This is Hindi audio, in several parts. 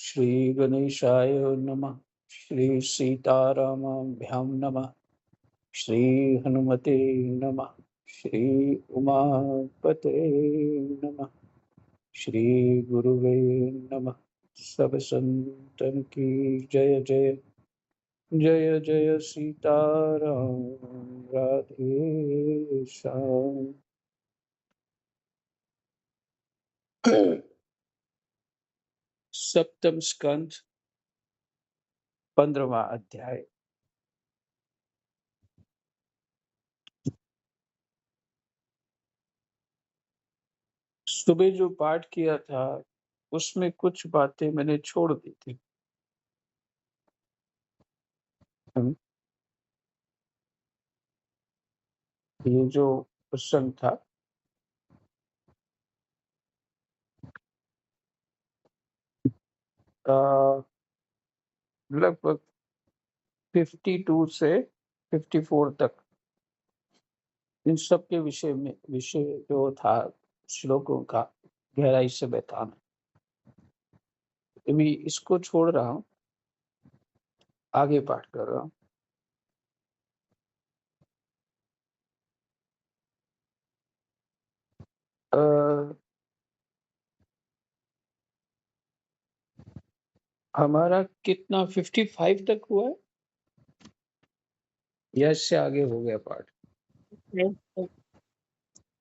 श्री गणेशाय नमः। श्री सीतारामाभ्यां नमः। श्री हनुमते नमः। श्री उमापते नमः। श्री गुरुवे नमः। सब संतन की जय जय। जय जय सीताराम। राधे श्याम। सप्तम स्कंध 15वां अध्याय। सुबह जो पाठ किया था उसमें कुछ बातें मैंने छोड़ दी थी। ये जो प्रसंग था लगभग 52 से 54 तक, इन सब के विषय जो था श्लोकों का गहराई से बताना। अभी इसको छोड़ रहा हूँ, आगे पाठ कर रहा हूँ। हमारा कितना 55 तक हुआ है या इससे आगे हो गया पाठ?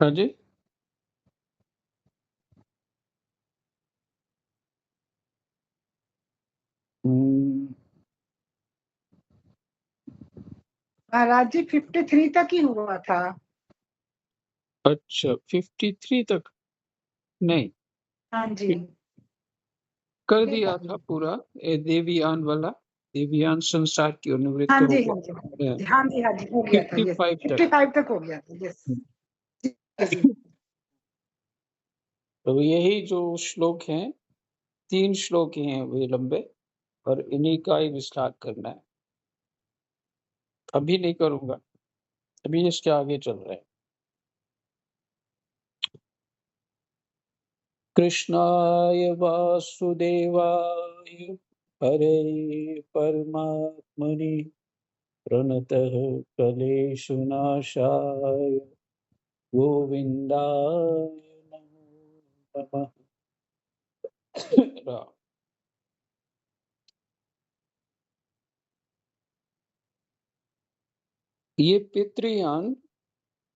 हाँ जी। महाराज जी 53 तक ही हुआ था। अच्छा, 53 तक नहीं? हाँ जी, कर दिया था पूरा देवयान वाला। देवयान संसार की ओर निवृत्त हाँ जी, हो हाँ जी, गया। हाँ जी, हाँ जी, हो गया था। 55 तक। 55 तक हो गया था। यस। तो यही जो श्लोक हैं, 3 श्लोक हैं वे लंबे, और इन्हीं का ही विस्तार करना है। अभी नहीं करूंगा, अभी इसके आगे चल रहे हैं। कृष्णाय वासुदेवाय हरे परमात्मनि प्रणतः क्लेशनाशाय गोविंदाय नमो नमः। राम। ये पितृयान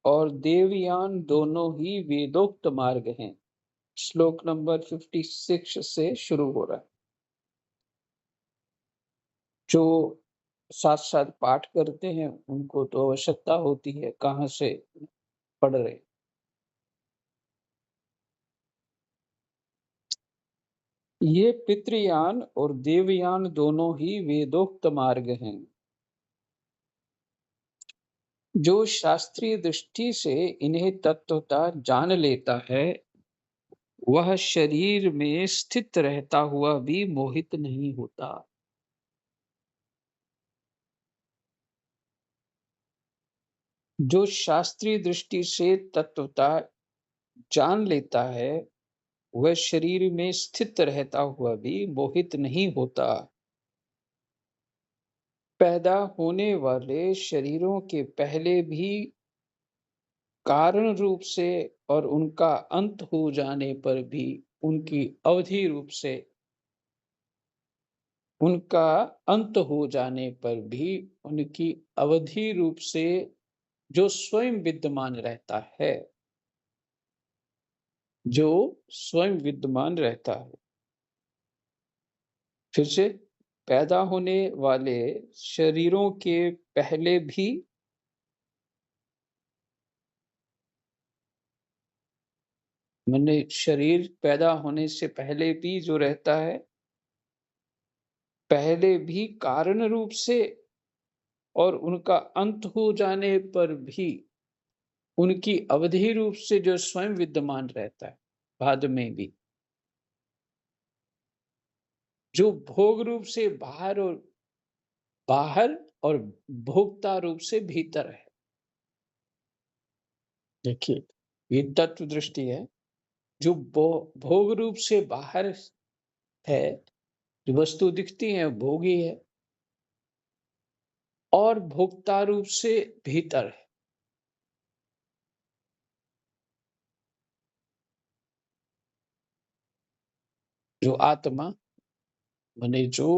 और देवयान दोनों ही वेदोक्त मार्ग हैं। श्लोक नंबर 56 से शुरू हो रहा है। जो साथ साथ पाठ करते हैं उनको तो आवश्यकता होती है कहाँ से पढ़ रहे। ये पितृयान और देवयान दोनों ही वेदोक्त मार्ग हैं। जो शास्त्रीय दृष्टि से इन्हें तत्वतः जान लेता है वह शरीर में स्थित रहता हुआ भी मोहित नहीं होता। जो शास्त्रीय दृष्टि से तत्वतः जान लेता है वह शरीर में स्थित रहता हुआ भी मोहित नहीं होता। पैदा होने वाले शरीरों के पहले भी कारण रूप से और उनका अंत हो जाने पर भी उनकी अवधि रूप से, उनका अंत हो जाने पर भी उनकी अवधि रूप से जो स्वयं विद्यमान रहता है, जो स्वयं विद्यमान रहता है। फिर से, पैदा होने वाले शरीरों के पहले भी, मैंने शरीर पैदा होने से पहले भी जो रहता है, पहले भी कारण रूप से और उनका अंत हो जाने पर भी उनकी अवधि रूप से जो स्वयं विद्यमान रहता है, बाद में भी जो भोग रूप से बाहर और भोक्ता रूप से भीतर है। देखिए, ये तत्व दृष्टि है। जो भोग रूप से बाहर है, जो वस्तु दिखती है भोगी है और भोक्ता रूप से भीतर है। जो आत्मा माने जो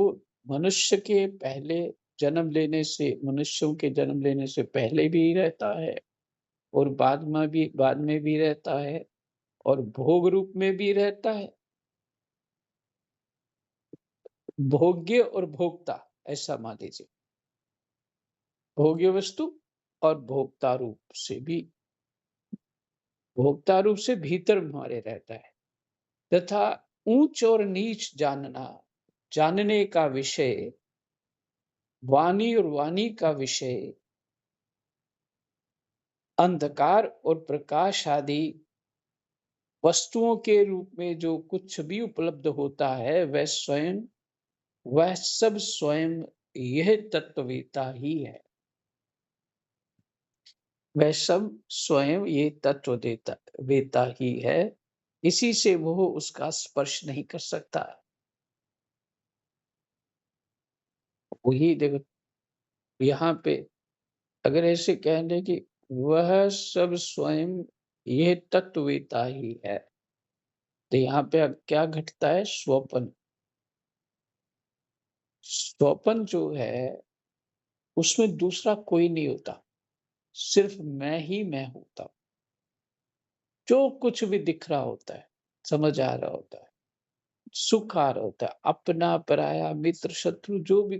मनुष्य के पहले जन्म लेने से मनुष्यों के जन्म लेने से पहले भी रहता है और बाद में भी रहता है और भोग रूप में भी रहता है। भोग्य और भोक्ता ऐसा मान लीजिए। भोग्य वस्तु और भोक्ता रूप से भीतर हमारे रहता है तथा ऊंच और नीच जानने का विषय वाणी और वाणी का विषय अंधकार और प्रकाश आदि वस्तुओं के रूप में जो कुछ भी उपलब्ध होता है वह सब स्वयं यह तत्ववेता ही है। वह सब स्वयं ये तत्व वेता ही है। इसी से वो उसका स्पर्श नहीं कर सकता। वही देखो यहाँ पे अगर ऐसे कह दें कि वह सब स्वयं यह तत्ववेता ही है तो यहाँ पे अब क्या घटता है? स्वपन। स्वपन जो है उसमें दूसरा कोई नहीं होता, सिर्फ मैं होता। जो कुछ भी दिख रहा होता है, समझ आ रहा होता है, सुख आ रहा होता है, अपना पराया मित्र शत्रु जो भी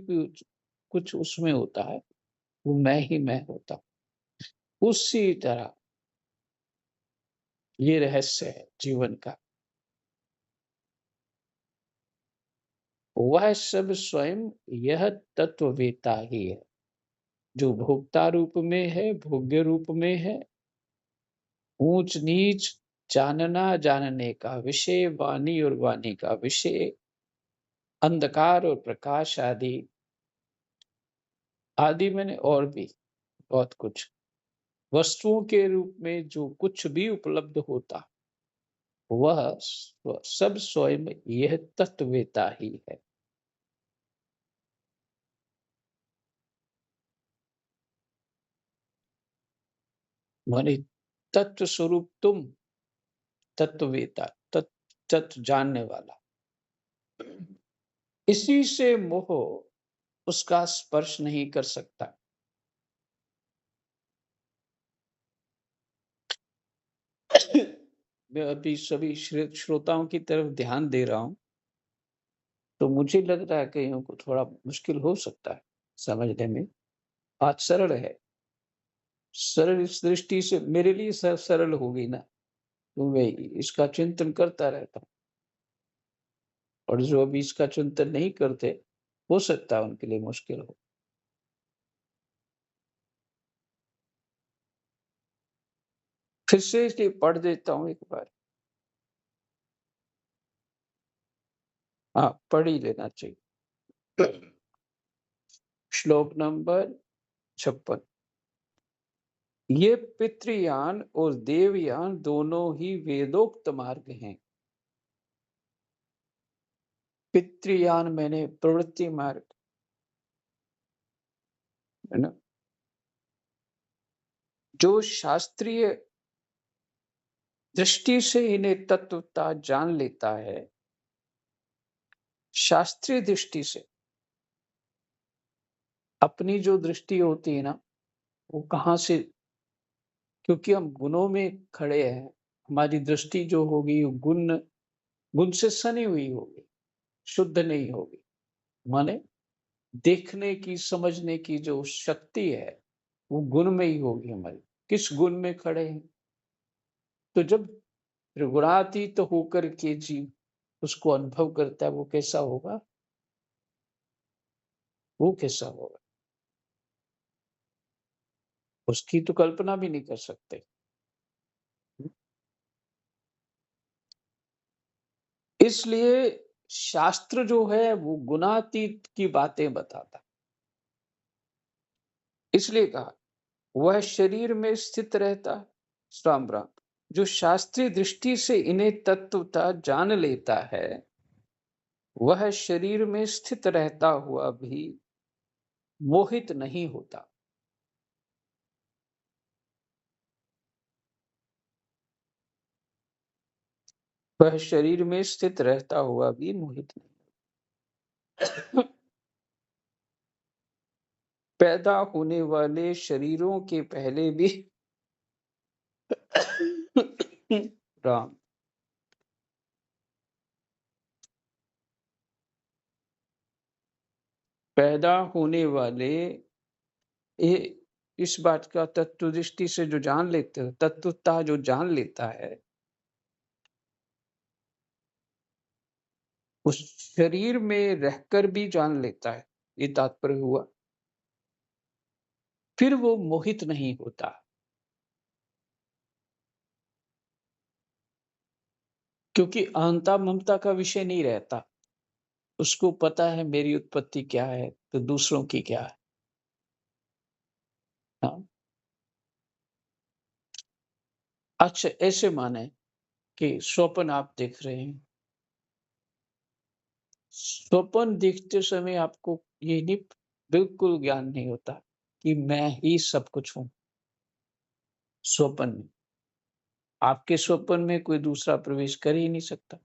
कुछ उसमें होता है वो मैं होता। उसी तरह ये रहस्य है जीवन का। वह सब स्वयं यह तत्ववेता ही है जो भोक्ता रूप में है, भोग्य रूप में है, ऊंच नीच जानने का विषय, वाणी और वाणी का विषय, अंधकार और प्रकाश आदि आदि मैंने और भी बहुत कुछ वस्तुओं के रूप में जो कुछ भी उपलब्ध होता वह सब स्वयं यह तत्ववेता ही है। माने तत्व स्वरूप तुम, तत्ववेता, तत्व जानने वाला। इसी से मोह उसका स्पर्श नहीं कर सकता। मैं अभी सभी श्रोताओं की तरफ ध्यान दे रहा हूं तो मुझे लग रहा है कईयों को थोड़ा मुश्किल हो सकता है समझने में। बात सरल है। सरल इस दृष्टि से मेरे लिए सरल हो गई ना, तो मैं इसका चिंतन करता रहता हूँ और जो अभी इसका चिंतन नहीं करते हो सकता है उनके लिए मुश्किल हो। फिर से इसलिए पढ़ देता हूँ एक बार। हाँ, पढ़ ही लेना चाहिए। श्लोक नंबर 56। ये पितृयान और देवयान दोनों ही वेदोक्त मार्ग हैं। पितृयान मैंने प्रवृत्ति मार्ग है ना, जो शास्त्रीय दृष्टि से इन्हें तत्वता जान लेता है। शास्त्रीय दृष्टि से अपनी जो दृष्टि होती है ना वो कहाँ से, क्योंकि हम गुणों में खड़े हैं, हमारी दृष्टि जो होगी वो गुण से सनी हुई होगी, शुद्ध नहीं होगी। माने देखने की समझने की जो शक्ति है वो गुण में ही होगी हमारी। किस गुण में खड़े हैं? तो जब त्रिगुणातीत होकर के जीव उसको अनुभव करता है वो कैसा होगा? वो कैसा होगा उसकी तो कल्पना भी नहीं कर सकते। इसलिए शास्त्र जो है वो गुणातीत की बातें बताता। इसलिए कहा वह शरीर में स्थित रहता है। राम राम। जो शास्त्रीय दृष्टि से इन्हें तत्वता जान लेता है वह शरीर में स्थित रहता हुआ भी मोहित नहीं होता। वह शरीर में स्थित रहता हुआ भी मोहित नहीं। पैदा होने वाले शरीरों के पहले भी राम पैदा होने वाले ये इस बात का तत्व दृष्टि से जो जान लेते हो, तत्वतः जो जान लेता है, उस शरीर में रहकर भी जान लेता है, ये तात्पर्य हुआ। फिर वो मोहित नहीं होता। क्योंकि अहंता ममता का विषय नहीं रहता। उसको पता है मेरी उत्पत्ति क्या है, तो दूसरों की क्या है। हाँ। अच्छा, ऐसे माने कि स्वप्न आप देख रहे हैं। स्वप्न देखते समय आपको ये नहीं, बिल्कुल ज्ञान नहीं होता कि मैं ही सब कुछ हूँ। स्वप्न में आपके स्वप्न में कोई दूसरा प्रवेश कर ही नहीं सकता।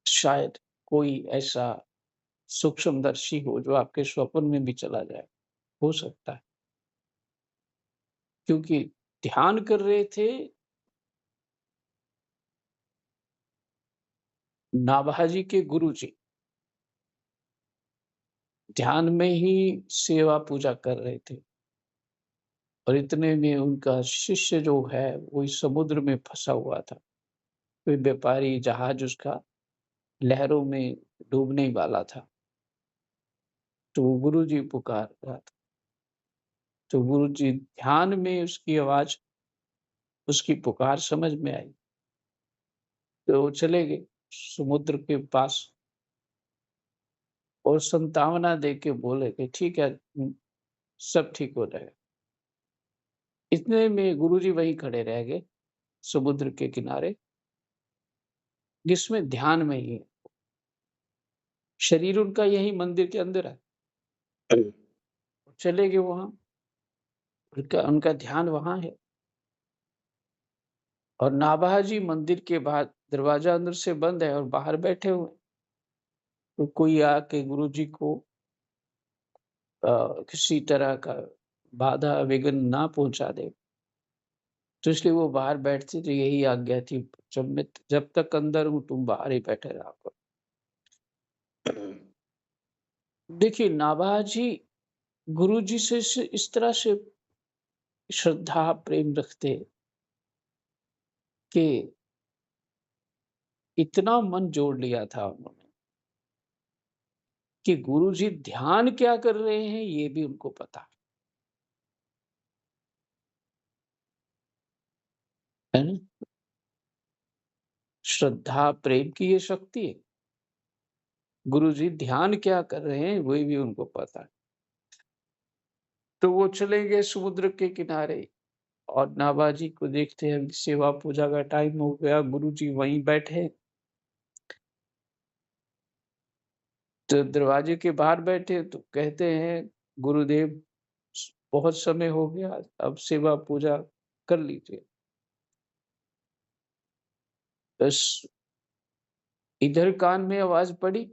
शायद कोई ऐसा सूक्ष्मदर्शी हो जो आपके स्वप्न में भी चला जाए, हो सकता है। क्योंकि ध्यान कर रहे थे नाभाजी के गुरुजी, ध्यान में ही सेवा पूजा कर रहे थे और इतने में उनका शिष्य जो है वो इस समुद्र में फंसा हुआ था। कोई व्यापारी जहाज उसका लहरों में डूबने वाला था, तो वो गुरुजी पुकार रहा था। तो गुरुजी ध्यान में उसकी आवाज, उसकी पुकार समझ में आई, तो वो चले गए समुद्र के पास और संतावना दे के बोले कि ठीक है, सब ठीक हो जाएगा। इतने में गुरुजी वहीं खड़े रह गए समुद्र के किनारे, जिसमें ध्यान में ही है। शरीर उनका यही मंदिर के अंदर है। चले गए वहां, उनका उनका ध्यान वहां है। और नाभाजी मंदिर के बाहर, दरवाजा अंदर से बंद है और बाहर बैठे हुए। तो कोई आके गुरुजी को किसी तरह का बाधा विघ्न ना पहुंचा दे, तो इसलिए वो बाहर बैठते थे। यही आज्ञा थी, जब तक अंदर हूं तुम बाहर ही बैठे रहा करो। देखिए, नाभाजी गुरुजी से इस तरह से श्रद्धा प्रेम रखते कि इतना मन जोड़ लिया था उन्होंने कि गुरुजी ध्यान क्या कर रहे हैं ये भी उनको पता है ना। श्रद्धा प्रेम की ये शक्ति है। गुरुजी ध्यान क्या कर रहे हैं वही भी उनको पता है। तो वो चले गए समुद्र के किनारे और नाभाजी को देखते हैं सेवा पूजा का टाइम हो गया, गुरुजी वहीं बैठे। तो दरवाजे के बाहर बैठे तो कहते हैं, गुरुदेव बहुत समय हो गया, अब सेवा पूजा कर लीजिए। बस इधर कान में आवाज पड़ी,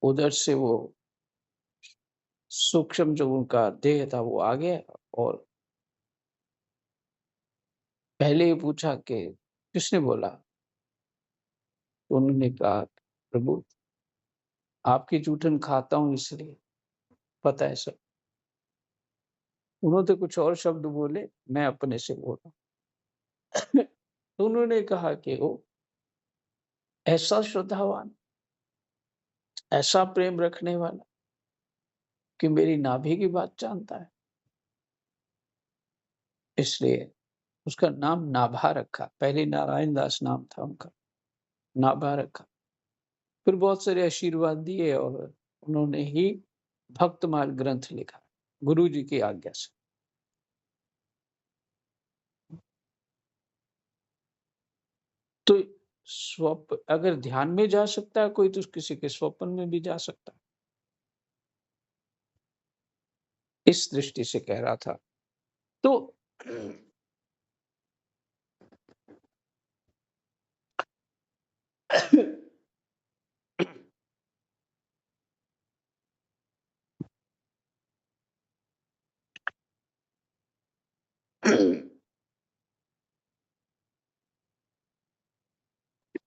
उधर से वो सूक्ष्म जो उनका देह था वो आ गया और पहले ही पूछा कि किसने बोला। तो उन्होंने कहा, प्रभु आपकी जूठन खाता हूं इसलिए पता है सब। उन्होंने तो कुछ और शब्द बोले, मैं अपने से बोला। तो उन्होंने कहा कि वो ऐसा श्रद्धावान, ऐसा प्रेम रखने वाला कि मेरी नाभि की बात जानता है, इसलिए उसका नाम नाभा रखा। पहले नारायण दास नाम था उनका, नाभा रखा। फिर बहुत सारे आशीर्वाद दिए और उन्होंने ही भक्तमाल ग्रंथ लिखा गुरु जी की आज्ञा से। अगर ध्यान में जा सकता है कोई तो किसी के स्वप्न में भी जा सकता है। इस दृष्टि से कह रहा था। तो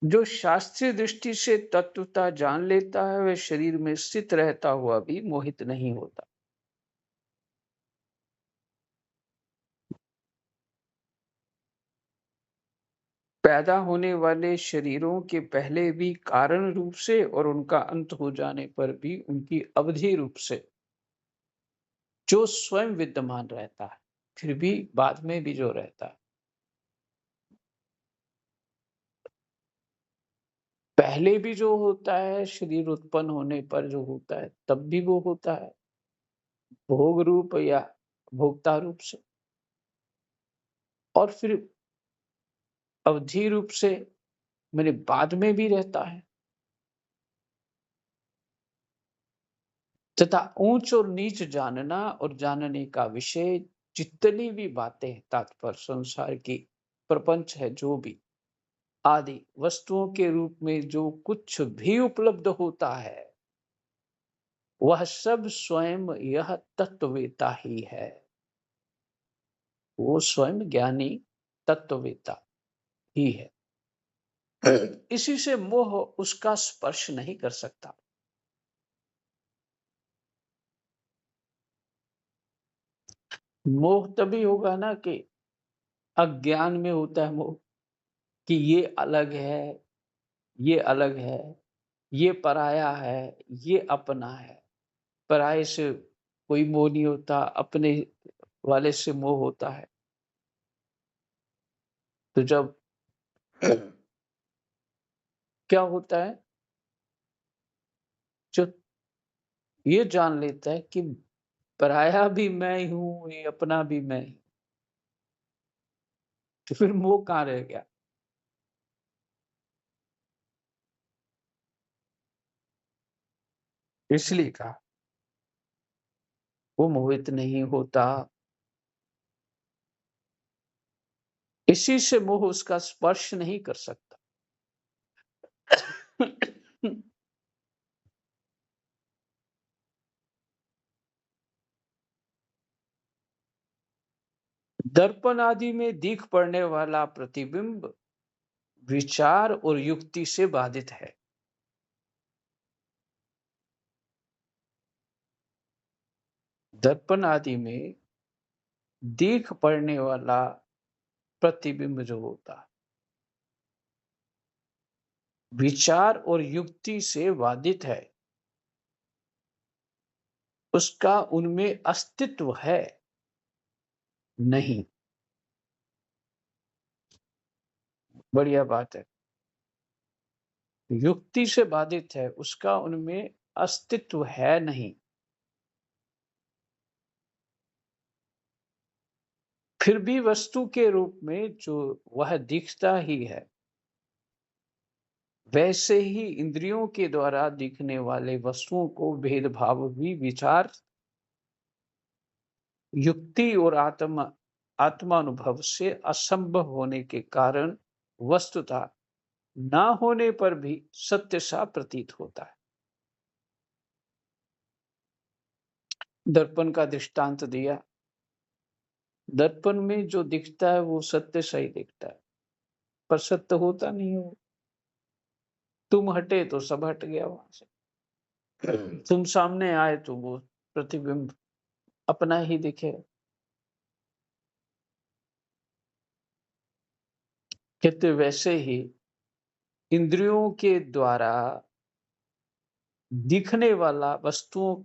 जो शास्त्रीय दृष्टि से तत्वता जान लेता है वह शरीर में स्थित रहता हुआ भी मोहित नहीं होता। पैदा होने वाले शरीरों के पहले भी कारण रूप से और उनका अंत हो जाने पर भी उनकी अवधि रूप से जो स्वयं विद्यमान रहता है, फिर भी बाद में भी जो रहता है। पहले भी जो होता है शरीर उत्पन्न होने पर जो होता है तब भी वो होता है, भोग रूप या भोक्ता रूप से, और फिर अवधि रूप से मेरे बाद में भी रहता है। तथा ऊंच और नीच जानना और जानने का विषय जितनी भी बातें तात्पर्य संसार की प्रपंच है, जो भी आदि वस्तुओं के रूप में जो कुछ भी उपलब्ध होता है वह सब स्वयं यह तत्ववेता ही है। वो स्वयं ज्ञानी तत्ववेता ही है। इसी से मोह उसका स्पर्श नहीं कर सकता। मोह तभी होगा ना कि अज्ञान में होता है मोह, कि ये अलग है, ये अलग है, ये पराया है, ये अपना है। पराये से कोई मोह नहीं होता, अपने वाले से मोह होता है। तो जब क्या होता है, जो ये जान लेता है कि पराया भी मैं ही हूँ, ये अपना भी मैं ही, तो फिर मोह कहाँ रह गया? इसलिए कहा वो मोहित नहीं होता। इसी से मोह उसका स्पर्श नहीं कर सकता। दर्पण आदि में दिख पड़ने वाला प्रतिबिंब विचार और युक्ति से बाधित है। दर्पण आदि में दिख पड़ने वाला प्रतिबिंब जो होता है विचार और युक्ति से बाधित है, उसका उनमें अस्तित्व है नहीं। बढ़िया बात है। युक्ति से बाधित है, उसका उनमें अस्तित्व है नहीं। फिर भी वस्तु के रूप में जो वह दिखता ही है, वैसे ही इंद्रियों के द्वारा दिखने वाले वस्तुओं को भेदभाव भी विचार, युक्ति और आत्मानुभव से असंभव होने के कारण वस्तुतः ना होने पर भी सत्य सा प्रतीत होता है। दर्पण का दृष्टांत दिया। दर्पण में जो दिखता है वो सत्य सही दिखता है, पर सत्य होता नहीं हो। तुम हटे तो सब हट गया वहां से। तुम सामने आए तो वो प्रतिबिंब अपना ही दिखे। कहते वैसे ही इंद्रियों के द्वारा दिखने वाला वस्तुओं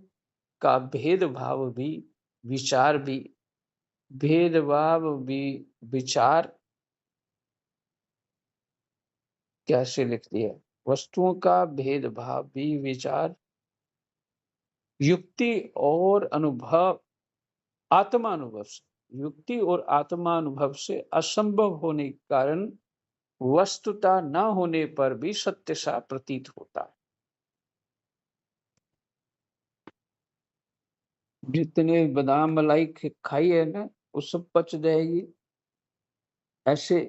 का भेदभाव भी विचार भी भेदभाव भी विचार कैसे लिख दिया, वस्तुओं का भेदभाव भी विचार युक्ति और अनुभव आत्मानुभव से, युक्ति और आत्मानुभव से असंभव होने के कारण वस्तुतः न होने पर भी सत्य सा प्रतीत होता है। जितने बादाम मलाई खाई है ना, वो सब पच जाएगी। ऐसे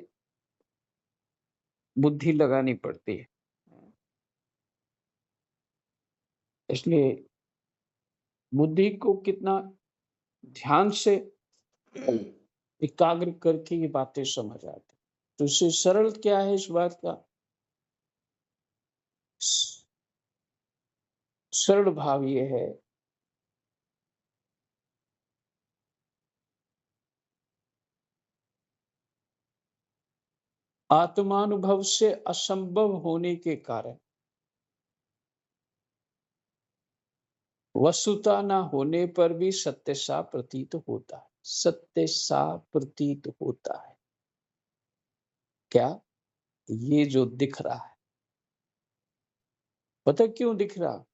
बुद्धि लगानी पड़ती है। इसलिए बुद्धि को कितना ध्यान से एकाग्र करके ये बातें समझ आती। तो इससे सरल क्या है इस बात का? सरल भाव ये है आत्मानुभव से असंभव होने के कारण वस्तुता न होने पर भी सत्य सा प्रतीत होता है। सत्य सा प्रतीत होता है। क्या? ये जो दिख रहा है, पता क्यों दिख रहा?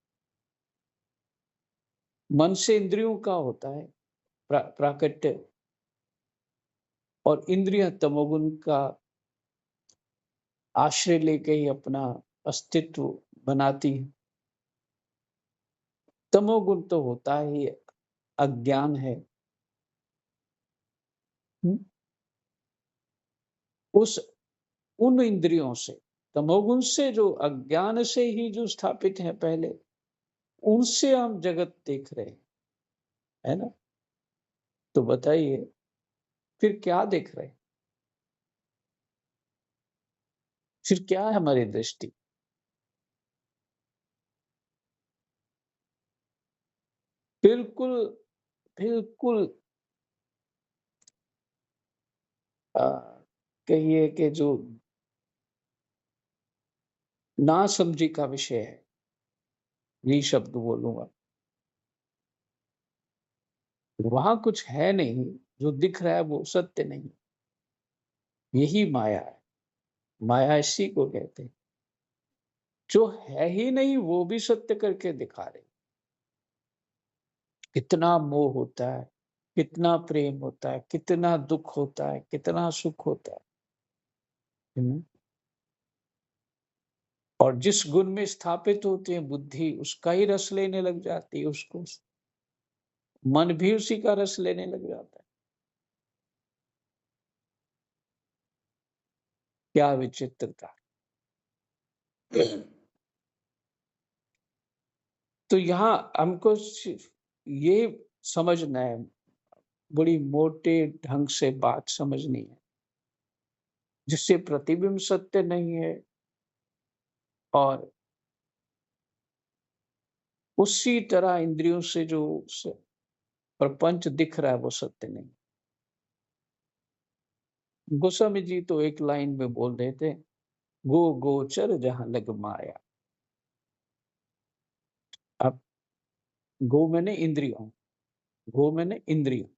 मन से इंद्रियों का होता है प्राकट्य, और इंद्रियां तमोगुण का आश्रय लेके ही अपना अस्तित्व बनाती है। तमोगुण तो होता ही अज्ञान है। उस उन इंद्रियों से, तमोगुण से, जो अज्ञान से ही जो स्थापित है पहले, उनसे हम जगत देख रहे हैं, है ना? तो बताइए फिर क्या देख रहे हैं? फिर क्या है हमारी दृष्टि? बिल्कुल, बिल्कुल कहिए कि जो ना समझी का विषय है, यही शब्द बोलूंगा। वहां कुछ है नहीं, जो दिख रहा है वो सत्य नहीं। यही माया है। माया इसी को कहते हैं। जो है ही नहीं वो भी सत्य करके दिखा रहे। कितना मोह होता है, कितना प्रेम होता है, कितना दुख होता है, कितना सुख होता है। हम्म। और जिस गुण में स्थापित होती है बुद्धि, उसका ही रस लेने लग जाती है। उसको मन भी उसी का रस लेने लग जाता है। क्या विचित्रता! तो यहाँ हमको सिर्फ ये समझना है, बड़ी मोटे ढंग से बात समझनी है, जिससे प्रतिबिंब सत्य नहीं है और उसी तरह इंद्रियों से जो प्रपंच दिख रहा है वो सत्य नहीं। गोस्वामी जी तो एक लाइन में बोल रहे थे, गो गोचर जहां लग माया। अब गो मैंने इंद्रियों, गो मैंने इंद्रियों,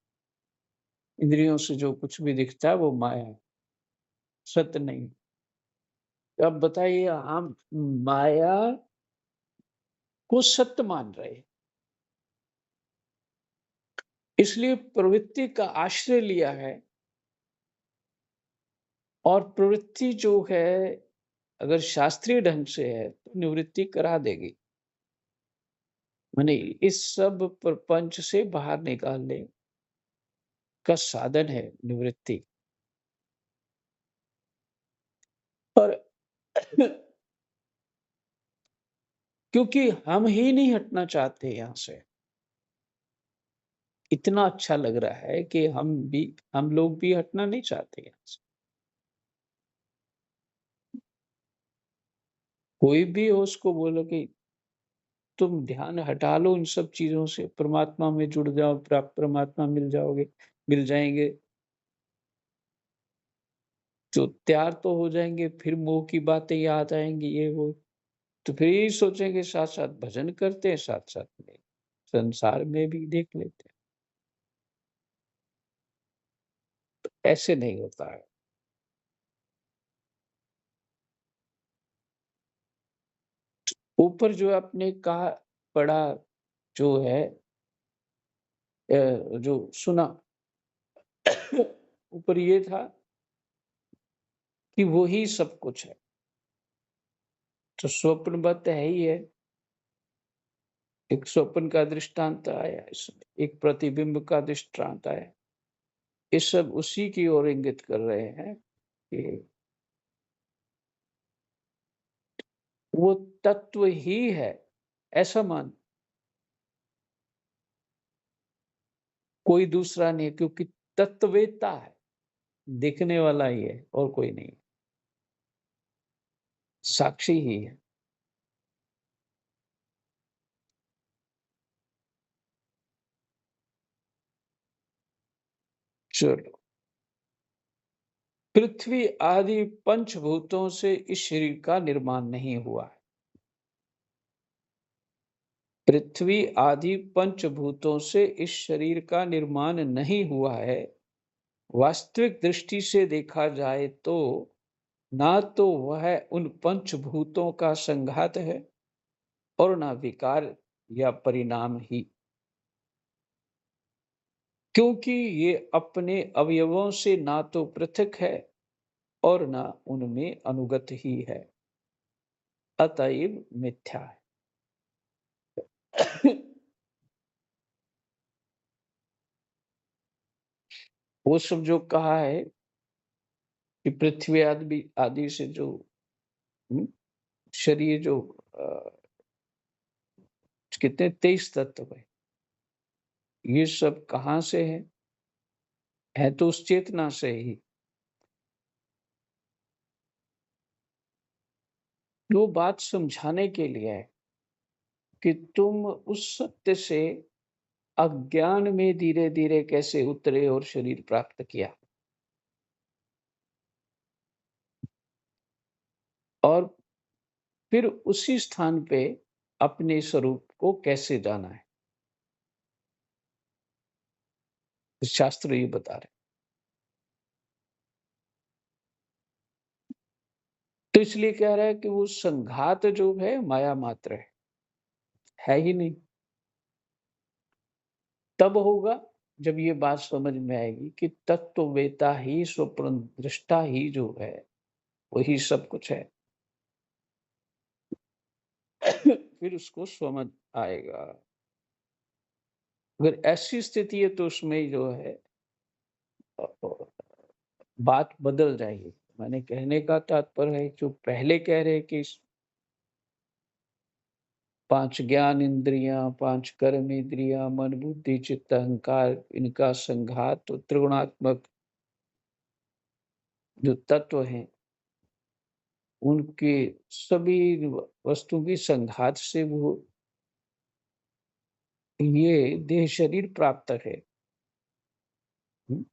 इंद्रियों से जो कुछ भी दिखता है वो माया है, सत्य नहीं। अब बताइए, हम माया को सत्य मान रहे हैं, इसलिए प्रवृत्ति का आश्रय लिया है। और प्रवृत्ति जो है, अगर शास्त्रीय ढंग से है तो निवृत्ति करा देगी। माने इस सब प्रपंच से बाहर निकालने का साधन है निवृत्ति। और क्योंकि हम ही नहीं हटना चाहते यहाँ से, इतना अच्छा लग रहा है कि हम लोग भी हटना नहीं चाहते यहाँ से। कोई भी हो उसको बोलो कि तुम ध्यान हटा लो इन सब चीजों से, परमात्मा में जुड़ जाओ, परमात्मा मिल जाओगे, मिल जाएंगे, तो तैयार तो हो जाएंगे। फिर मोह की बातें याद आएंगी, ये वो, तो फिर यही सोचेंगे साथ साथ भजन करते हैं, साथ साथ में संसार में भी देख लेते हैं। ऐसे नहीं होता है। ऊपर जो आपने कहा, पढ़ा, जो है जो सुना ऊपर ये था कि वो ही सब कुछ है। तो स्वप्नवत है ही है। एक स्वप्न का दृष्टांत आया, इसमें एक प्रतिबिंब का दृष्टांत आया। ये सब उसी की ओर इंगित कर रहे हैं कि वो तत्व ही है, ऐसा मान, कोई दूसरा नहीं है, क्योंकि तत्ववेता है, दिखने वाला ही है और कोई नहीं, साक्षी ही है। चलो, पृथ्वी आदि पंचभूतों से इस शरीर का निर्माण नहीं हुआ है। पृथ्वी आदि पंचभूतों से इस शरीर का निर्माण नहीं हुआ है। वास्तविक दृष्टि से देखा जाए तो ना तो वह उन पंचभूतों का संघात है और ना विकार या परिणाम ही, क्योंकि ये अपने अवयवों से ना तो पृथक है और ना उनमें अनुगत ही है, अतएव मिथ्या है। वो सब जो कहा है कि पृथ्वी आदि आदि से जो हम्म, शरीर जो कितने 23 तत्व है, ये सब कहाँ से है तो उस चेतना से ही। वो बात समझाने के लिए है कि तुम उस सत्य से अज्ञान में धीरे धीरे कैसे उतरे और शरीर प्राप्त किया, और फिर उसी स्थान पे अपने स्वरूप को कैसे जाना है, शास्त्र ये बता रहे। तो इसलिए कह रहा है कि वो संघात जो है माया मात्र है ही नहीं। तब होगा जब ये बात समझ में आएगी कि तत्ववेता ही, स्वप्न दृष्टा ही जो है वही सब कुछ है। फिर उसको समझ आएगा। अगर ऐसी स्थिति है तो उसमें जो है बात बदल जाएगी। मैंने कहने का तात्पर्य है, जो पहले कह रहे कि 5 ज्ञान इंद्रियां, 5 कर्म इंद्रियां, मन बुद्धि चित्त अहंकार, इनका संघात तो त्रिगुणात्मक जो तत्व हैं, उनके सभी वस्तु की संघात से वो ये देह शरीर प्राप्त है। हम्म?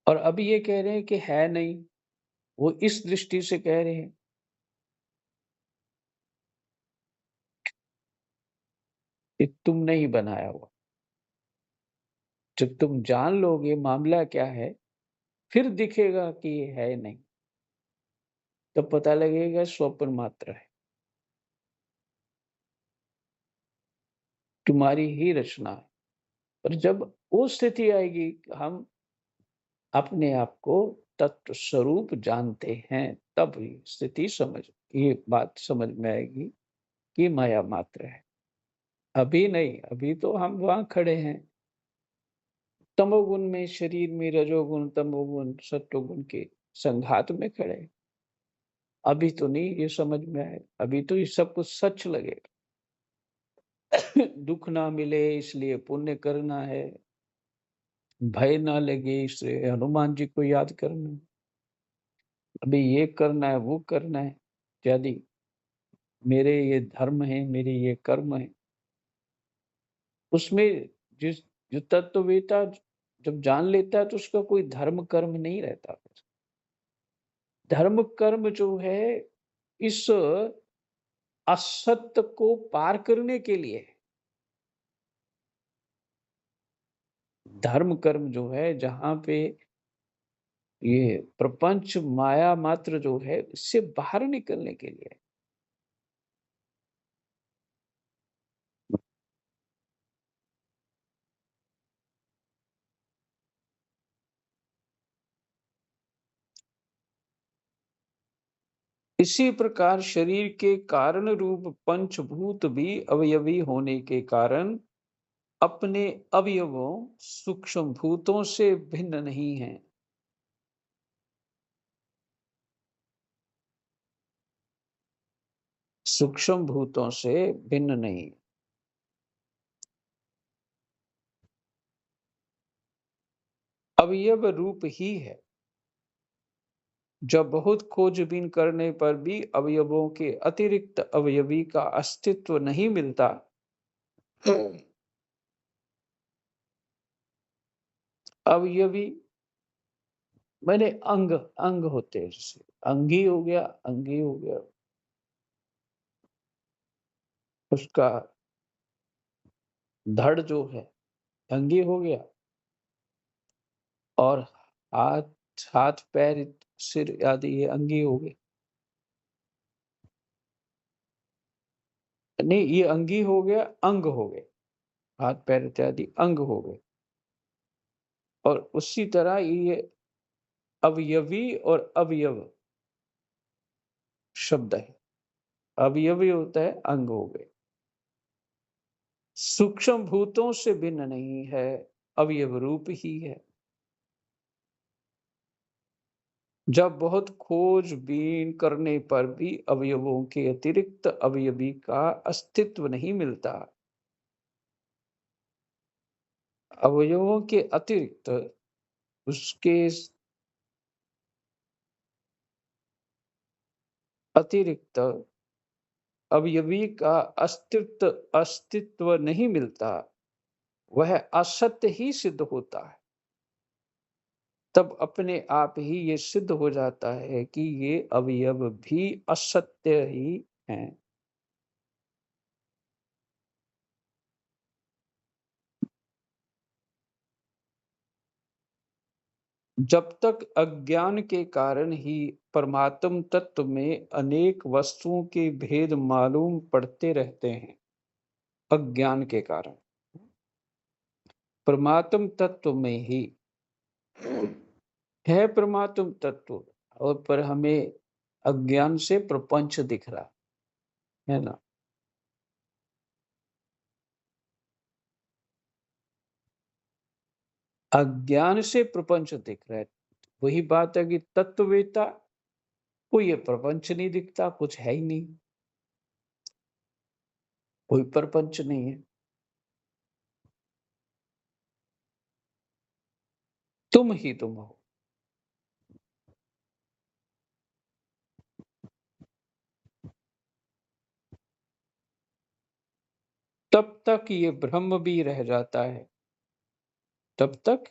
और अब ये कह रहे हैं कि है नहीं, वो इस दृष्टि से कह रहे हैं कि तुम नहीं बनाया हुआ। जब तुम जान लोगे मामला क्या है, फिर दिखेगा कि ये है नहीं, तब पता लगेगा स्वप्न मात्र है, तुम्हारी ही रचना है। और जब वो स्थिति आएगी, हम अपने आप को तत्व स्वरूप जानते हैं, तब ये स्थिति ये बात समझ में आएगी कि माया मात्र है। अभी नहीं, अभी तो हम वहां खड़े हैं तमोगुण में, शरीर में रजोगुण तमोगुण सत्वगुण के संघात में खड़े हैं। अभी तो नहीं ये समझ में आए, अभी तो ये सब कुछ सच लगेगा। दुख ना मिले इसलिए पुण्य करना है, भय ना लगे इसलिए हनुमान जी को याद करना है, अभी ये करना है वो करना है इत्यादि, मेरे ये धर्म है, मेरे ये कर्म है। उसमें जिस जो तत्ववेता जब जान लेता है तो उसका कोई धर्म कर्म नहीं रहता। धर्म कर्म जो है इस असत्य को पार करने के लिए, धर्म कर्म जो है जहां पे ये प्रपंच माया मात्र जो है इससे बाहर निकलने के लिए। इसी प्रकार शरीर के कारण रूप पंचभूत भी अवयवी होने के कारण अपने अवयवों सूक्ष्म भूतों से भिन्न नहीं हैं। सूक्ष्म भूतों से भिन्न नहीं। अवयव रूप ही है। जब बहुत खोजबीन करने पर भी अवयवों के अतिरिक्त अवयवी का अस्तित्व नहीं मिलता, अवयवी मैंने अंग अंग होते हैं, जैसे अंगी हो गया, अंगी हो गया, उसका धड़ जो है अंगी हो गया, और हाथ हाथ पैर सिर आदि ये अंगी हो गए। नहीं, ये अंगी हो गया, अंग हो गए, हाथ पैर इत्यादि अंग हो गए। और उसी तरह ये अवयवी और अवयव शब्द है। अवयवी होता है अंग हो गए। सूक्ष्म भूतों से भिन्न नहीं है, अवयव रूप ही है। जब बहुत खोजबीन करने पर भी अवयवों के अतिरिक्त अवयवी का अस्तित्व नहीं मिलता, अवयवों के अतिरिक्त उसके अतिरिक्त अवयवी का अस्तित्व नहीं मिलता, वह असत्य ही सिद्ध होता है। तब अपने आप ही ये सिद्ध हो जाता है कि ये अवयव भी असत्य ही हैं। जब तक अज्ञान के कारण ही परमात्म तत्व में अनेक वस्तुओं के भेद मालूम पड़ते रहते हैं, अज्ञान के कारण परमात्म तत्व में ही है परमात्म तत्व, और पर हमें अज्ञान से प्रपंच दिख रहा है ना। अज्ञान से प्रपंच दिख रहा है। वही बात है कि तत्ववेता को ये प्रपंच नहीं दिखता, कुछ है ही नहीं, कोई प्रपंच नहीं है। तुम ही तुम हो। तब तक ये भ्रम भी रह जाता है, तब तक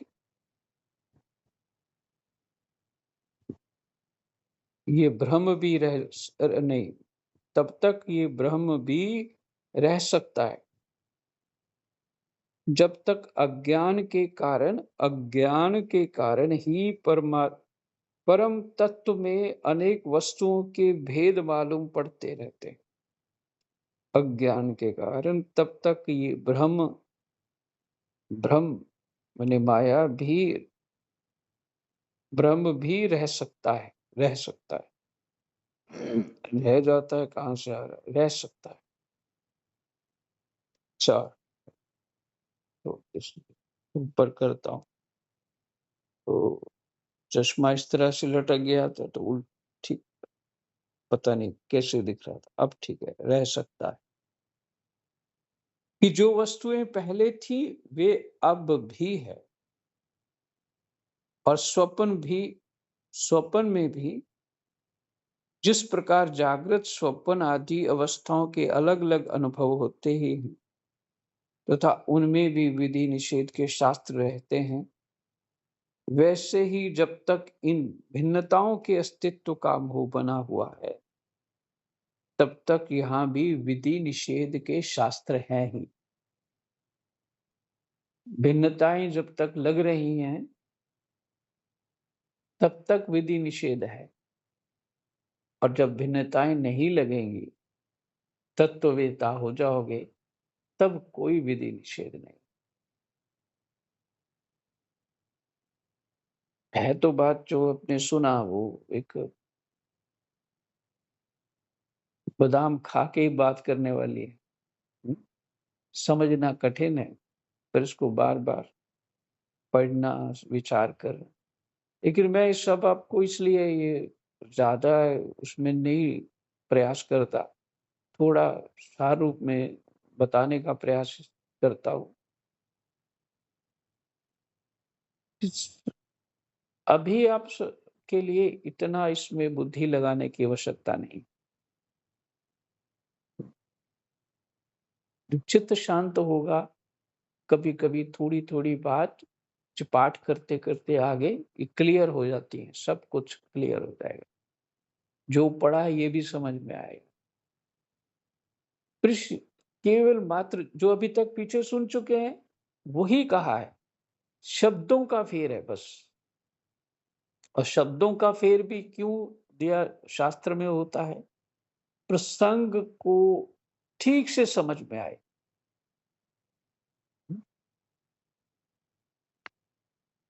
ये भ्रम भी नहीं, तब तक ये भ्रम भी रह सकता है जब तक अज्ञान के कारण ही परम तत्व में अनेक वस्तुओं के भेद मालूम पड़ते रहते हैं। अज्ञान के कारण तब तक ये भ्रम भ्रम माने माया भी भ्रम भी रह सकता है। रह जाता है, कहाँ से आ रहा है, रह सकता है। चार, तो इस ऊपर करता हूँ तो चश्मा इस तरह से लटक गया था, तो उल्ट ठीक, पता नहीं कैसे दिख रहा था, अब ठीक है, रह सकता है कि जो वस्तुएं पहले थी वे अब भी है, और स्वप्न में भी जिस प्रकार जागृत स्वप्न आदि अवस्थाओं के अलग अलग अनुभव होते ही हैं, तथा उनमें भी विधि निषेध के शास्त्र रहते हैं, वैसे ही जब तक इन भिन्नताओं के अस्तित्व का मोह बना हुआ है, तब तक यहाँ भी विधि निषेध के शास्त्र हैं ही। भिन्नताएं जब तक लग रही हैं, तब तक विधि निषेध है, और जब भिन्नताएं नहीं लगेंगी, तत्ववेता हो जाओगे, तब कोई विधि निषेध नहीं है। तो बात जो आपने सुना वो एक बादाम खा के ही बात करने वाली है। हुँ? समझना कठिन है, पर इसको बार-बार पढ़ना, विचार करना। लेकिन मैं इस सब आपको इसलिए ये ज़्यादा उसमें नहीं प्रयास करता, थोड़ा सार रूप में बताने का प्रयास करता हूँ। इस अभी आप के लिए इतना इसमें बुद्धि लगाने की आवश्यकता नहीं। जब चित्त शांत होगा, कभी-कभी थोड़ी-थोड़ी बात जो पाठ करते-करते आगे ये क्लियर हो जाती है, सब कुछ क्लियर हो जाएगा। जो पढ़ा है ये भी समझ में आएगा। कृष्ण केवल मात्र जो अभी तक पीछे सुन चुके हैं, वही कहा है। शब्दों का फेर है बस। और शब्दों का फेर भी क्यों दिया शास्त्र में होता है? प्रसंग को ठीक से समझ में आए।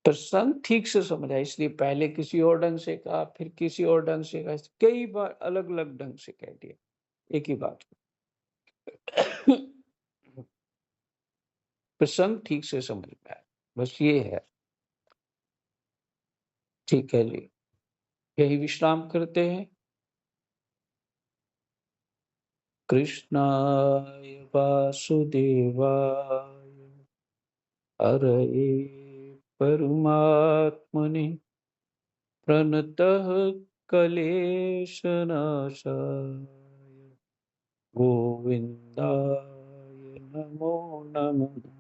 प्रसंग ठीक से समझ आए, इसलिए पहले किसी और ढंग से कहा, फिर किसी और ढंग से कहा, कई बार अलग-अलग ढंग से कह दिया, एक ही बात को। प्रसंग ठीक से समझ में आए, बस ये है। ठीक है जी, यही विश्राम करते हैं। कृष्णाय वासुदेवाय हरये परमात्मने प्रणतः क्लेशनाशाय गोविन्दाय नमो नमः।